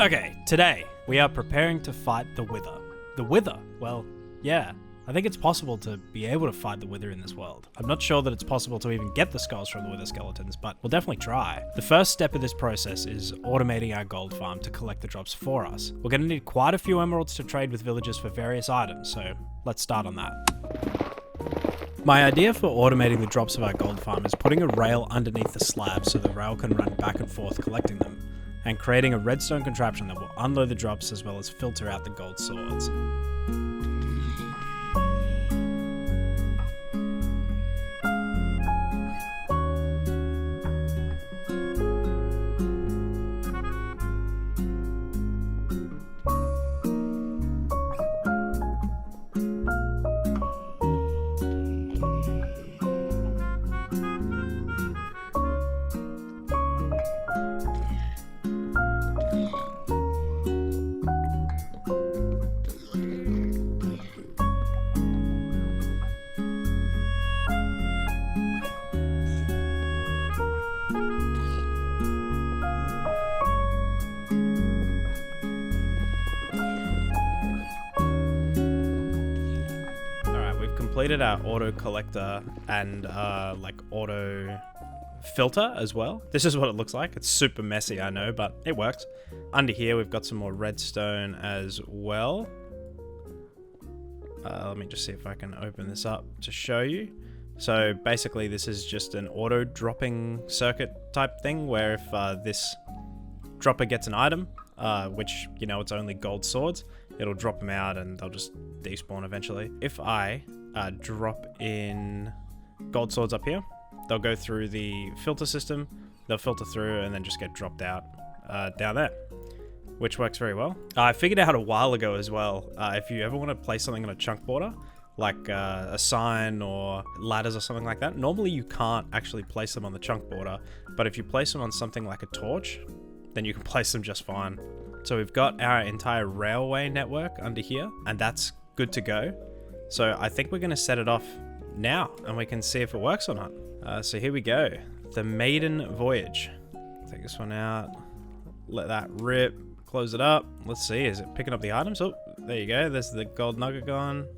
Okay, today we are preparing to fight the Wither. The Wither? Well, yeah. I think it's possible to be able to fight the Wither in this world. I'm not sure that it's possible to even get the skulls from the Wither skeletons, but we'll definitely try. The first step of this process is automating our gold farm to collect the drops for us. We're going to need quite a few emeralds to trade with villagers for various items, so let's start on that. My idea for automating the drops of our gold farm is putting a rail underneath the slab so the rail can run back and forth collecting them, and creating a redstone contraption that will unload the drops as well as filter out the gold swords. Completed our auto collector and auto filter as well. This is what it looks like. It's super messy, I know, but it works. Under here we've got some more redstone as well. Let me just see if I can open this up to show you. So basically this is just an auto dropping circuit type thing where if this dropper gets an item, which, you know, it's only gold swords, it'll drop them out and they'll just despawn eventually. If I drop in gold swords up here, they'll go through the filter system, they'll filter through and then just get dropped out down there, which works very well. I figured out a while ago as well, if you ever want to place something on a chunk border, like a sign or ladders or something like that, normally you can't actually place them on the chunk border, but if you place them on something like a torch, then you can place them just fine. So we've got our entire railway network under here, and that's good to go. So I think we're going to set it off now, and we can see if it works or not. So here we go. The maiden voyage. Take this one out. Let that rip. Close it up. Let's see. Is it picking up the items? Oh, there you go. There's the gold nugget gone.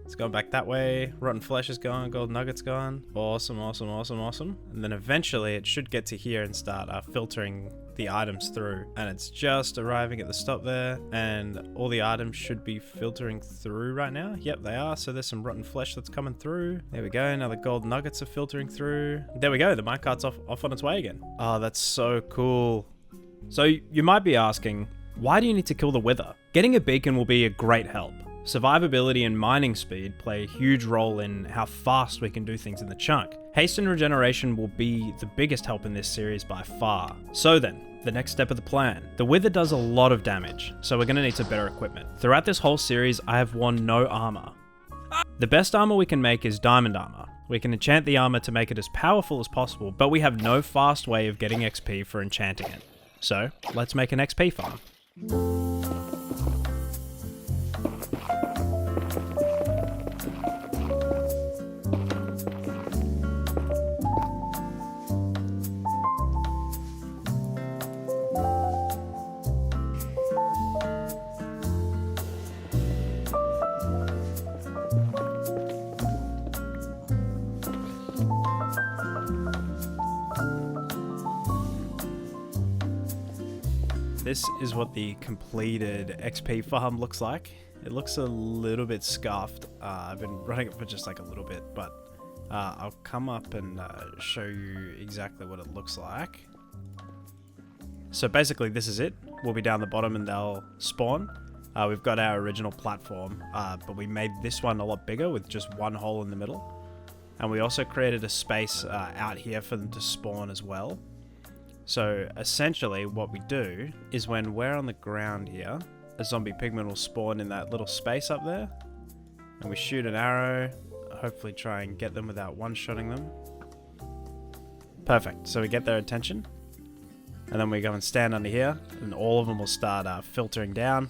It's gone back that way. Rotten flesh is gone. Gold nugget's gone. Awesome, awesome, awesome, awesome. And then eventually it should get to here and start filtering the items through. And it's just arriving at the stop there. And all the items should be filtering through right now. Yep, they are. So there's some rotten flesh that's coming through. There we go. Now the gold nuggets are filtering through. There we go. The minecart's off on its way again. Oh, that's so cool. So you might be asking, why do you need to kill the Wither? Getting a beacon will be a great help. Survivability and mining speed play a huge role in how fast we can do things in the chunk. Haste and regeneration will be the biggest help in this series by far. So then, the next step of the plan. The Wither does a lot of damage, so we're going to need some better equipment. Throughout this whole series, I have worn no armor. The best armor we can make is diamond armor. We can enchant the armor to make it as powerful as possible, but we have no fast way of getting XP for enchanting it. So, let's make an XP farm. This is what the completed XP farm looks like. It looks a little bit scuffed. I've been running it for just like a little bit, but I'll come up and show you exactly what it looks like. So basically this is it. We'll be down the bottom and they'll spawn. We've got our original platform, but we made this one a lot bigger with just one hole in the middle. And we also created a space out here for them to spawn as well. So essentially what we do is when we're on the ground here, a zombie pigman will spawn in that little space up there. And we shoot an arrow, hopefully try and get them without one-shotting them. Perfect, so we get their attention. And then we go and stand under here, and all of them will start filtering down,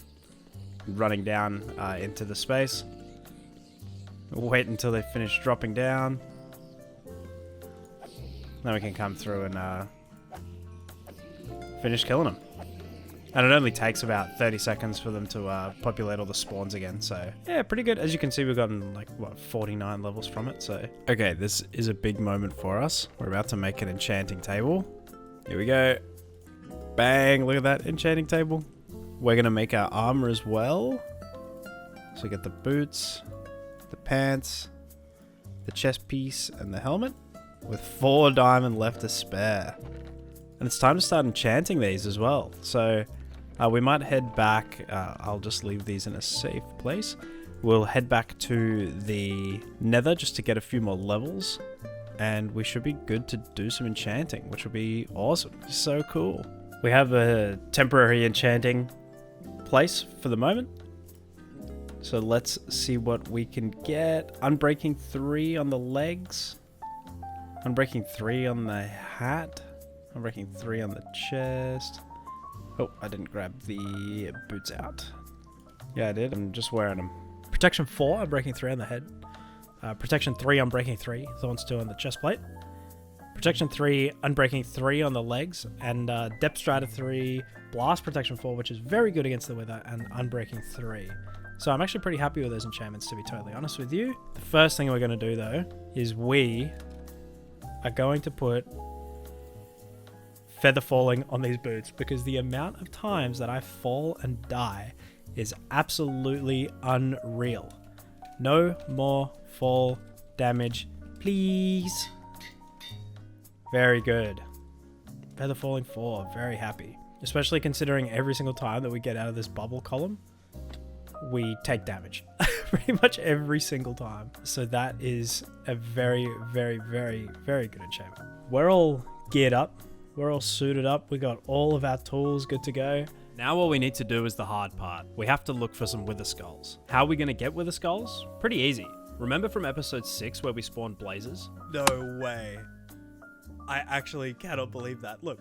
running down into the space. We'll wait until they finish dropping down. Then we can come through and finish killing them. And it only takes about 30 seconds for them to populate all the spawns again. So yeah, pretty good. As you can see, we've gotten like, what, 49 levels from it. So, okay, this is a big moment for us. We're about to make an enchanting table. Here we go. Bang, look at that enchanting table. We're going to make our armor as well. So we get the boots, the pants, the chest piece, and the helmet. With 4 diamond left to spare. And it's time to start enchanting these as well. So we might head back. I'll just leave these in a safe place. We'll head back to the nether just to get a few more levels. And we should be good to do some enchanting, which will be awesome. So cool. We have a temporary enchanting place for the moment. So let's see what we can get. Unbreaking 3 on the legs. Unbreaking 3 on the hat. Unbreaking 3 on the chest. Oh, I didn't grab the boots out. Yeah, I did. I'm just wearing them. Protection 4, Unbreaking 3 on the head. Protection 3, Unbreaking 3. The one's 2 on the chest plate. Protection 3, Unbreaking 3 on the legs. And Depth Strider 3, Blast Protection 4, which is very good against the wither. And Unbreaking 3. So I'm actually pretty happy with those enchantments, to be totally honest with you. The first thing we're going to do, though, is we are going to put feather falling on these boots, because the amount of times that I fall and die is absolutely unreal. No more fall damage, please. Very good. Feather falling 4, very happy. Especially considering every single time that we get out of this bubble column, we take damage. Pretty much every single time. So that is a very, very, very, very good enchantment. We're all geared up. We're all suited up. We got all of our tools good to go. Now all we need to do is the hard part. We have to look for some wither skulls. How are we going to get wither skulls? Pretty easy. Remember from episode 6 where we spawned blazes? No way. I actually cannot believe that. Look,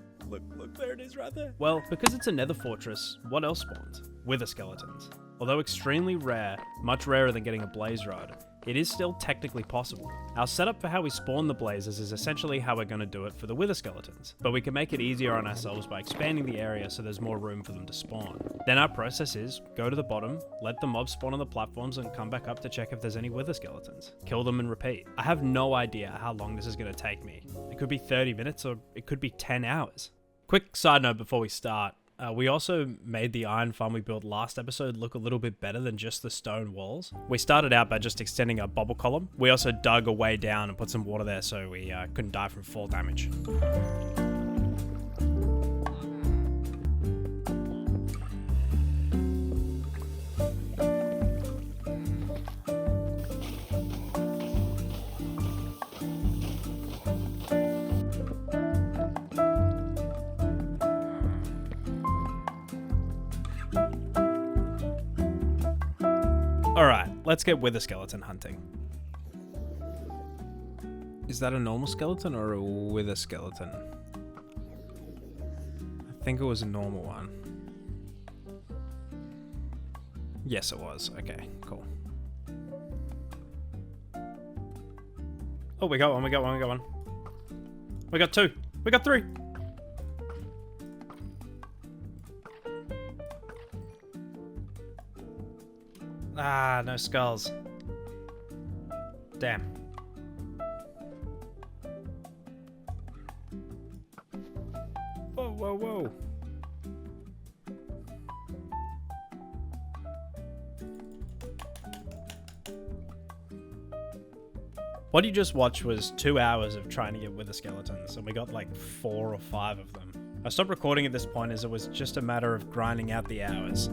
there it is right there. Well, because it's a nether fortress, what else spawns? Wither skeletons. Although extremely rare, much rarer than getting a blaze rod, it is still technically possible. Our setup for how we spawn the blazes is essentially how we're going to do it for the wither skeletons, but we can make it easier on ourselves by expanding the area so there's more room for them to spawn. Then our process is, go to the bottom, let the mobs spawn on the platforms and come back up to check if there's any wither skeletons. Kill them and repeat. I have no idea how long this is going to take me. It could be 30 minutes or it could be 10 hours. Quick side note before we start. We also made the iron farm we built last episode look a little bit better than just the stone walls. We started out by just extending a bubble column. We also dug a way down and put some water there so we couldn't die from fall damage. Alright, let's get wither skeleton hunting. Is that a normal skeleton or a wither skeleton? I think it was a normal one. Yes, it was. Okay, cool. Oh, we got one. We got 2. We got 3. Ah, no skulls. Damn. Whoa. What you just watched was 2 hours of trying to get wither skeletons, and we got like 4 or 5 of them. I stopped recording at this point as it was just a matter of grinding out the hours.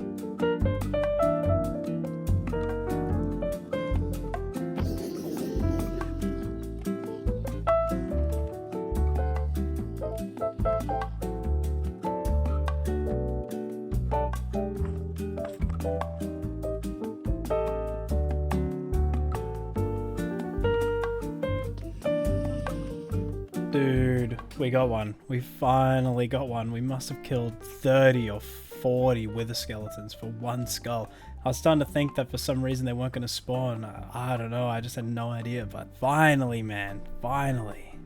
Dude, we got one. We finally got one. We must have killed 30 or 40 wither skeletons for one skull. I was starting to think that for some reason they weren't going to spawn. I don't know. I just had no idea. But finally, man. Finally.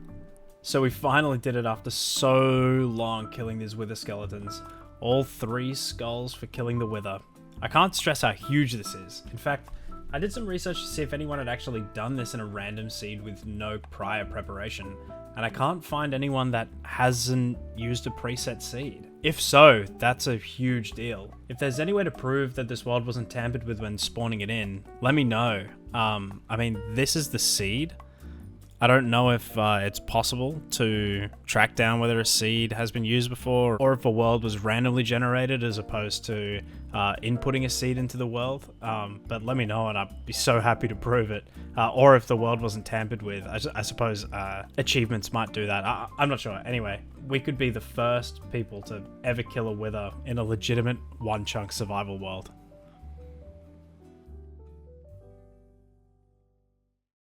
So we finally did it after so long killing these wither skeletons. All 3 skulls for killing the Wither. I can't stress how huge this is. In fact, I did some research to see if anyone had actually done this in a random seed with no prior preparation, and I can't find anyone that hasn't used a preset seed. If so, that's a huge deal. If there's any way to prove that this world wasn't tampered with when spawning it in, let me know. I mean, this is the seed. I don't know if it's possible to track down whether a seed has been used before, or if a world was randomly generated as opposed to inputting a seed into the world. But let me know and I'd be so happy to prove it. Or if the world wasn't tampered with, I suppose achievements might do that. I'm not sure. Anyway, we could be the first people to ever kill a Wither in a legitimate one-chunk survival world.